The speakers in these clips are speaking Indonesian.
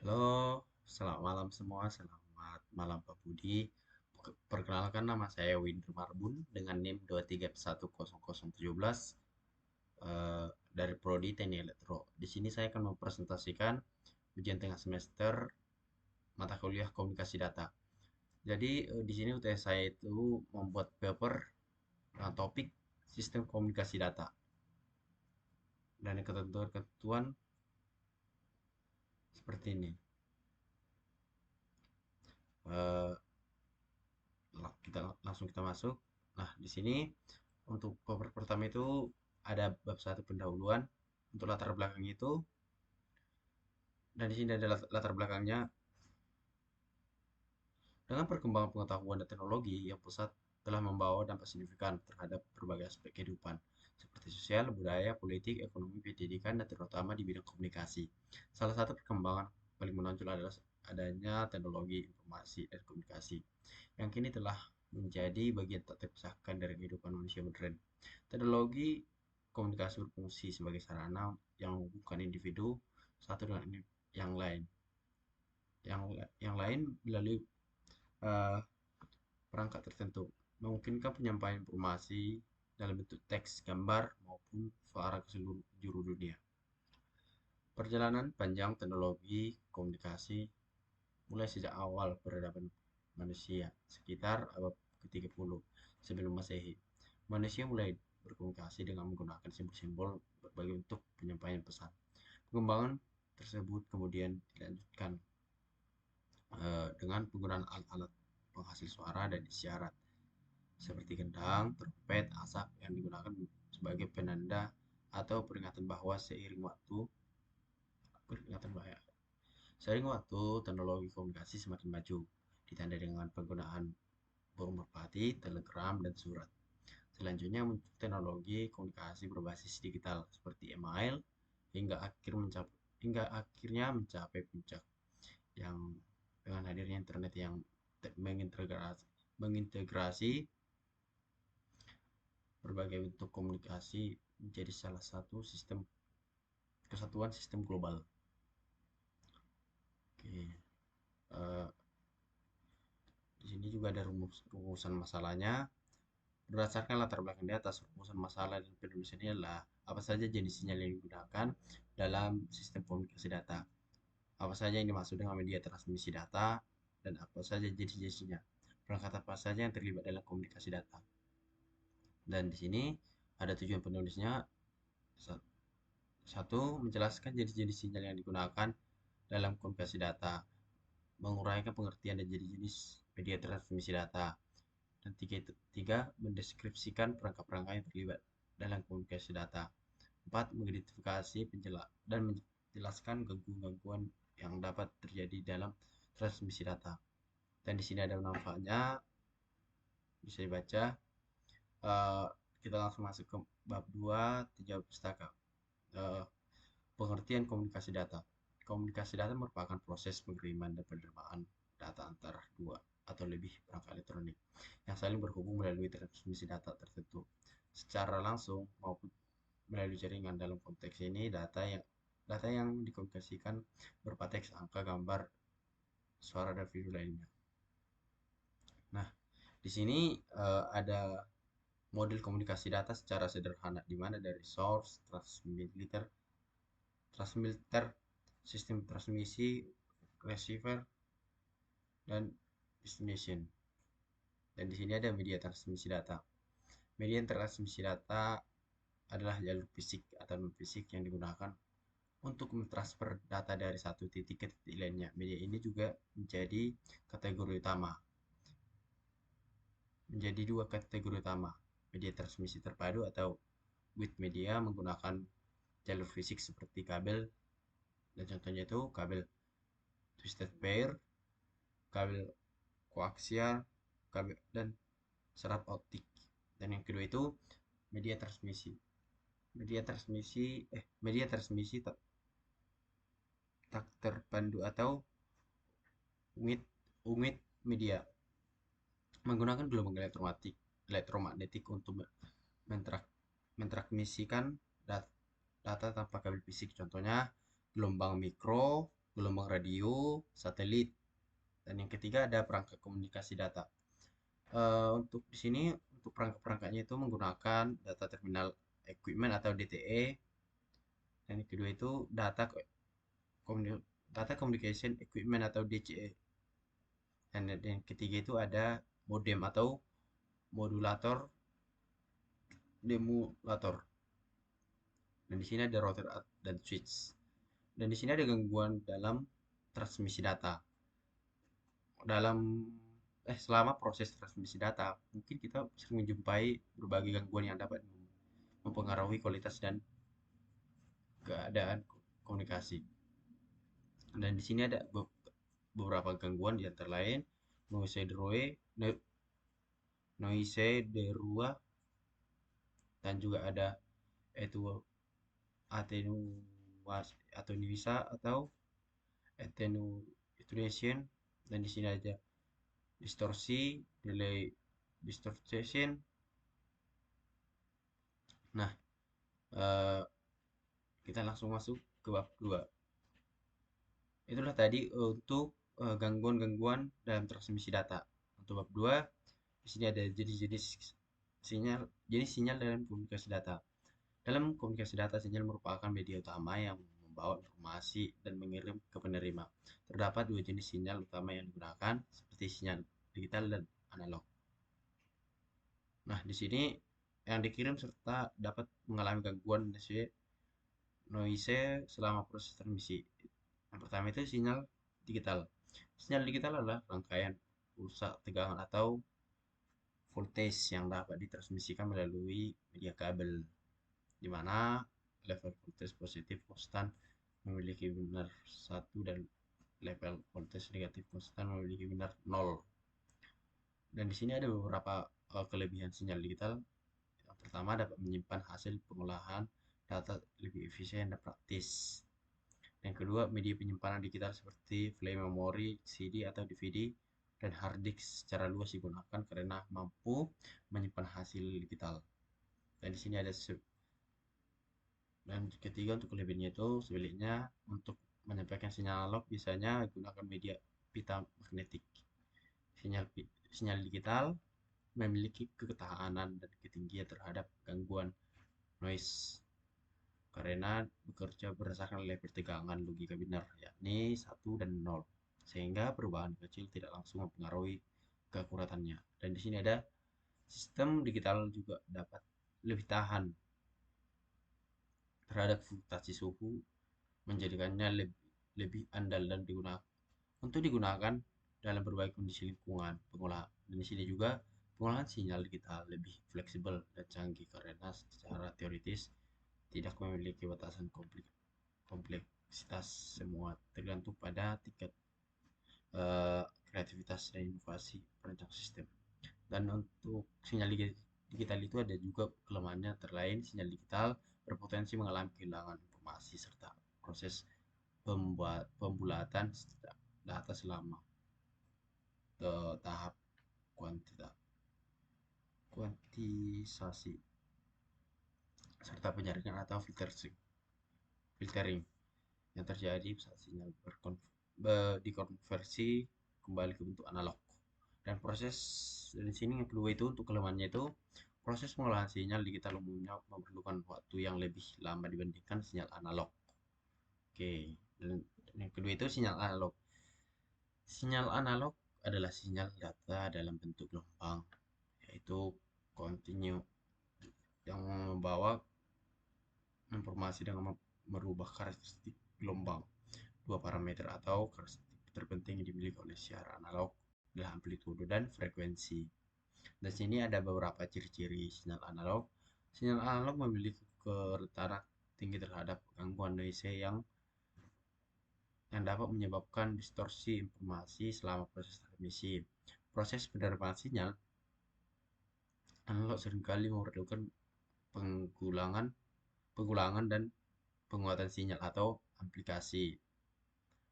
Halo, selamat malam semua. Selamat malam Pak Budi. Perkenalkan nama saya Windri Marbun dengan NIM 2310017 dari Prodi Teknik Elektro. Di sini saya akan mempresentasikan ujian tengah semester mata kuliah Komunikasi Data. Jadi di sini UTS saya itu membuat paper dengan topik sistem komunikasi data dan ketentuan-ketentuan seperti ini. Eh, kita masuk. Nah, di sini untuk paper pertama itu ada bab satu pendahuluan untuk latar belakang itu, dan di sini ada latar belakangnya dengan perkembangan pengetahuan dan teknologi yang pesat telah membawa dampak signifikan terhadap berbagai aspek kehidupan seperti sosial, budaya, politik, ekonomi, pendidikan, dan terutama di bidang komunikasi. Salah satu perkembangan paling menonjol adalah adanya teknologi informasi dan komunikasi yang kini telah menjadi bagian tak terpisahkan dari kehidupan manusia modern. Teknologi komunikasi berfungsi sebagai sarana yang menghubungkan individu satu dengan yang lain, yang lain melalui eh, perangkat tertentu, memungkinkan penyampaian informasi dalam bentuk teks, gambar, maupun suara ke seluruh juru dunia. Perjalanan panjang teknologi komunikasi mulai sejak awal peradaban manusia, sekitar abad ke-30 sebelum Masehi. Manusia mulai berkomunikasi dengan menggunakan simbol-simbol berbagai bentuk penyampaian pesan. Pengembangan tersebut kemudian dilanjutkan dengan penggunaan alat-alat penghasil suara dan isyarat seperti gendang, trompet, asap yang digunakan sebagai penanda atau peringatan bahwa seiring waktu teknologi komunikasi semakin maju, ditandai dengan penggunaan burung merpati, telegram, dan surat. Selanjutnya muncul teknologi komunikasi berbasis digital seperti email hingga akhirnya mencapai puncak yang dengan hadirnya internet yang mengintegrasi berbagai bentuk komunikasi menjadi salah satu kesatuan sistem global. Oke, eh, di sini juga ada rumusan masalahnya. Berdasarkan latar belakang di atas, rumusan masalah dan penulisan ini adalah apa saja jenis sinyal yang digunakan dalam sistem komunikasi data, apa saja yang dimaksud dengan media transmisi data, dan apa saja jenis-jenisnya, perangkat apa saja yang terlibat dalam komunikasi data. Dan di sini ada tujuan penulisnya. Satu, menjelaskan jenis-jenis sinyal yang digunakan dalam komunikasi data, menguraikan pengertian dan jenis-jenis media transmisi data. Dan tiga, mendeskripsikan perangkat-perangkat yang terlibat dalam komunikasi data. Empat, mengidentifikasi dan menjelaskan gangguan-gangguan yang dapat terjadi dalam transmisi data. Dan di sini ada manfaatnya, bisa dibaca. Eh, kita langsung masuk ke bab 2, tinjau pustaka. Eh, Pengertian komunikasi data. Komunikasi data merupakan proses pengiriman dan penerimaan data antara dua atau lebih perangkat elektronik yang saling berhubung melalui transmisi data tertentu secara langsung maupun melalui jaringan. Dalam konteks ini, data yang dikomunikasikan berupa teks, angka, gambar, suara, dan video lainnya. Nah, di sini ada model komunikasi data secara sederhana, di mana dari source, transmitter, sistem transmisi, receiver, dan destination. Dan di sini ada media transmisi data. Media transmisi data adalah jalur fisik atau non fisik yang digunakan untuk mentransfer data dari satu titik ke titik lainnya. Media ini juga kategori utama, menjadi dua kategori utama. Media transmisi terpadu atau with media menggunakan jalur fisik seperti kabel, dan contohnya itu kabel twisted pair, kabel koaksial, kabel dan serat optik. Dan yang kedua itu media transmisi. Media transmisi tak terpandu atau unit unit media menggunakan gelombang elektromagnetik untuk mentransmisikan data tanpa kabel fisik. Contohnya gelombang mikro, gelombang radio, satelit, dan yang ketiga ada perangkat komunikasi data. Untuk di sini untuk perangkat-perangkatnya itu menggunakan data terminal equipment atau DTE, dan yang kedua itu data communication equipment atau DCE, dan yang ketiga itu ada modem atau modulator demulator, dan di sini ada router dan switch, dan di sini ada gangguan dalam transmisi data. Selama proses transmisi data, mungkin kita sering menjumpai berbagai gangguan yang dapat mempengaruhi kualitas dan keadaan komunikasi. Dan di sini ada beberapa gangguan di antara lain noise de rua, dan juga ada itu attenuation atau attenuation, dan di sini ada distorsi, delay distortion. Nah, eh, kita langsung masuk ke bab 2. Itulah tadi untuk gangguan-gangguan dalam transmisi data. Untuk bab 2, di sini ada jenis-jenis sinyal, jenis sinyal dalam komunikasi data. Dalam komunikasi data, sinyal merupakan media utama yang membawa informasi dan mengirim ke penerima. Terdapat dua jenis sinyal utama yang digunakan, seperti sinyal digital dan analog. Nah, di sini yang dikirim serta dapat mengalami gangguan noise selama proses transmisi. Yang pertama itu sinyal digital. Sinyal digital adalah rangkaian pulsa tegangan atau voltage yang dapat ditransmisikan melalui media kabel, di mana level voltage positif konstan memiliki binar 1 dan level voltage negatif konstan memiliki binar 0. Dan di sini ada beberapa kelebihan sinyal digital. Yang pertama, dapat menyimpan hasil pengolahan data lebih efisien dan praktis. Yang kedua, media penyimpanan digital seperti flash memory, CD atau DVD, dan hard disk secara luas digunakan karena mampu menyimpan hasil digital. Dan di sini ada dan ketiga, untuk kelebihannya itu sebaliknya, untuk menyampaikan sinyal analog biasanya gunakan media pita magnetik. Sinyal digital memiliki ketahanan dan ketinggian terhadap gangguan noise karena bekerja berdasarkan level tegangan logika binar, yakni 1 dan 0, sehingga perubahan kecil tidak langsung mempengaruhi keakuratannya. Dan di sini ada sistem digital juga dapat lebih tahan terhadap fluktuasi suhu, menjadikannya lebih andal dan digunakan dalam berbagai kondisi lingkungan pengolahan. Dan di sini juga pengolahan sinyal digital lebih fleksibel dan canggih karena secara teoritis tidak memiliki batasan kompleksitas, semua tergantung pada tingkat kreativitas dan inovasi perancang sistem. Dan untuk sinyal digital itu ada juga kelemahannya, terlain sinyal digital berpotensi mengalami kehilangan informasi serta proses pembulatan data selama tahap kuantisasi serta penyaringan atau filtering yang terjadi saat sinyal dikonversi kembali ke bentuk analog. Dan proses dari sini yang kedua itu untuk kelemahannya itu proses pengolahan sinyal digital umumnya memerlukan waktu yang lebih lama dibandingkan sinyal analog. Oke, dan yang kedua itu sinyal analog. Sinyal analog adalah sinyal data dalam bentuk gelombang, yaitu kontinu yang membawa informasi dengan merubah karakteristik gelombang. Dua parameter atau karakteristik terpenting yang dimiliki oleh siaran analog adalah amplitudo dan frekuensi. Dan sini ada beberapa ciri-ciri sinyal analog. Sinyal analog memiliki kerentanan tinggi terhadap gangguan noise yang dapat menyebabkan distorsi informasi selama proses transmisi. Proses penerimaan sinyal analog seringkali memerlukan pengulangan dan penguatan sinyal atau aplikasi.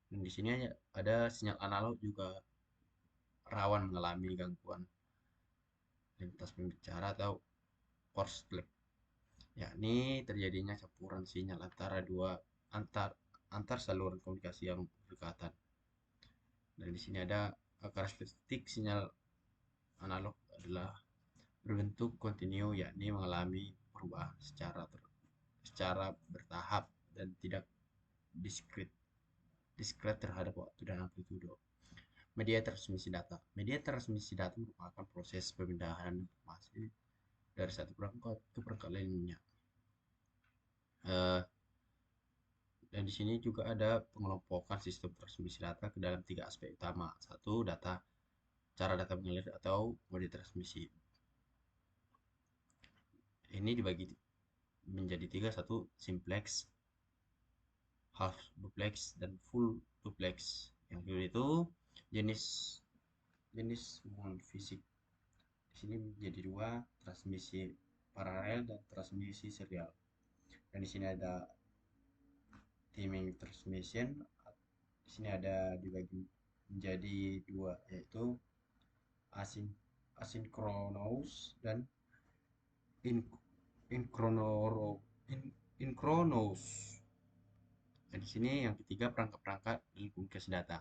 Dan di sini ada sinyal analog juga rawan mengalami gangguan lintas pembicara atau korslet, yakni terjadinya campuran sinyal antara antar saluran komunikasi yang berdekatan. Dan di sini ada karakteristik sinyal analog adalah berbentuk kontinu, yakni mengalami perubahan secara bertahap dan tidak diskret terhadap waktu dan amplitudo. Media transmisi data. Media transmisi data merupakan proses pemindahan informasi dari satu perangkat ke perangkat lainnya. Dan di sini juga ada pengelompokan sistem transmisi data ke dalam 3 aspek utama. Satu, cara data mengalir atau mode transmisi. Ini dibagi menjadi 3, satu simplex, half duplex, dan full duplex. Yang kedua itu jenis hubungan fisik. Di sini menjadi 2, transmisi paralel dan transmisi serial. Dan di sini ada timing transmission. Di sini ada dibagi menjadi 2, yaitu asynchronous dan synchronous. Nah, di sini yang ketiga perangkat-perangkat dalam komunikasi data.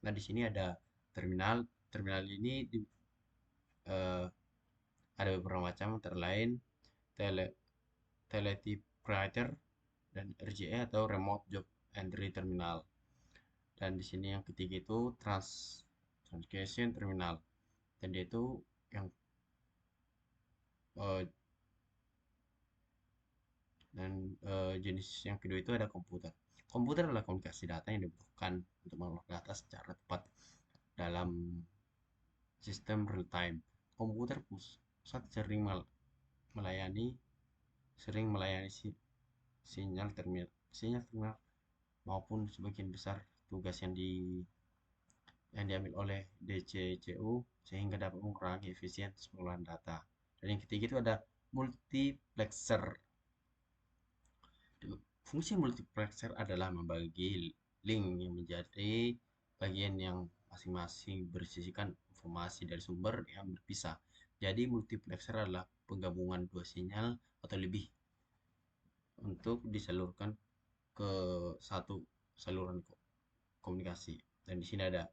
Nah, di sini ada terminal. Terminal ini ada beberapa macam, antara lain teletypewriter dan RJE atau remote job entry terminal. Dan di sini yang ketiga itu transcation terminal. Dan dia itu yang jenis yang kedua itu ada komputer. Komputer adalah komunikasi data yang dibutuhkan untuk mengolah data secara tepat dalam sistem real time. Komputer pusat sering melayani sinyal terminal maupun sebagian besar tugas yang diambil oleh DCCU sehingga dapat mengurangi efisiensi pengolahan data. Dan yang ketiga itu ada multiplexer. Fungsi multiplexer adalah membagi link yang menjadi bagian yang masing-masing berisikan informasi dari sumber yang berpisah. Jadi multiplexer adalah penggabungan 2 sinyal atau lebih untuk disalurkan ke satu saluran komunikasi. Dan di sini ada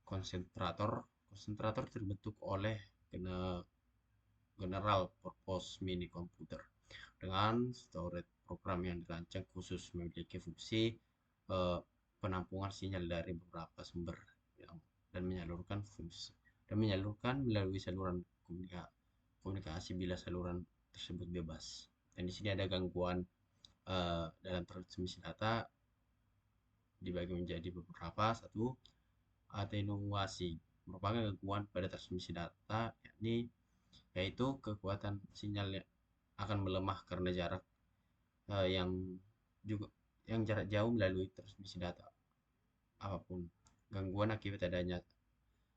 konsentrator. Konsentrator terbentuk oleh general purpose mini computer dengan storage program yang dirancang khusus memiliki fungsi penampungan sinyal dari beberapa sumber dan menyalurkan melalui saluran komunikasi bila saluran tersebut bebas. Dan di sini ada gangguan dalam transmisi data dibagi menjadi beberapa. Satu, atenuasi merupakan gangguan pada transmisi data, yaitu kekuatan sinyal akan melemah karena jarak jarak jauh melalui transmisi data apapun. Gangguan akibat adanya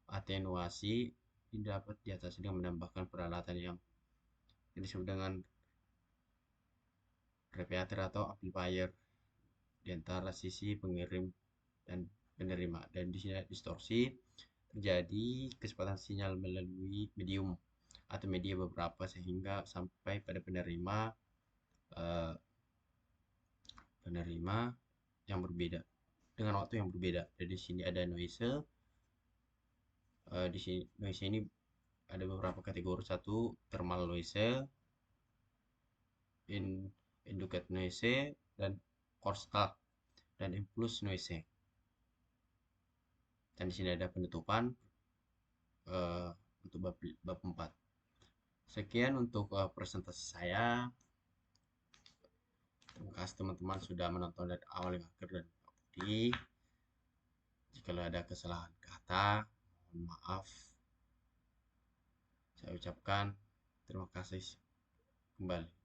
atenuasi dapat diatasi dengan menambahkan peralatan yang disebut dengan repeater atau amplifier di antara sisi pengirim dan penerima. Dan di sini distorsi terjadi kecepatan sinyal melalui medium atau media beberapa sehingga sampai pada penerima yang berbeda dengan waktu yang berbeda. Dan di sini ada noise. Di sini noise ini ada beberapa kategori. Satu, thermal noise, induced noise, dan Korstal dan impulse noise. Dan di sini ada penutupan untuk bab 4. Sekian untuk presentasi saya. Terima kasih teman-teman sudah menonton dari awal hingga akhir, dan jika ada kesalahan kata, mohon maaf. Saya ucapkan terima kasih kembali.